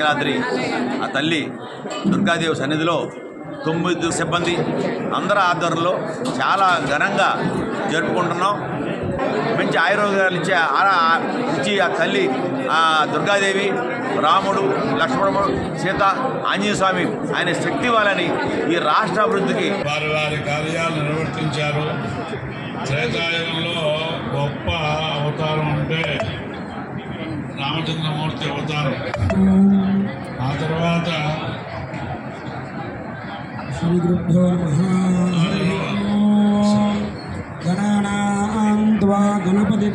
ఇంద్రకీలాద్రి ఆ తల్లి దుర్గాదేవి సన్నిధిలో 9 సిబ్బంది అందరి ఆధ్వర్యంలో చాలా ఘనంగా జరుపుకుంటున్నాం. మంచి ఆయుర్వేదాలు ఇచ్చి ఆ తల్లి ఆ దుర్గాదేవి, రాముడు, లక్ష్మణుడు, సీత, ఆంజనేయ స్వామి ఆయన శక్తి వాళ్ళని ఈ రాష్ట్ర అభివృద్ధికి వారి కార్యాలు నిర్వర్తించారు. త్రేతాయుగంలో గొప్ప అవతారం అంటే రామచంద్రమూర్తి అవతారం. ఆ తర్వాత గణపతి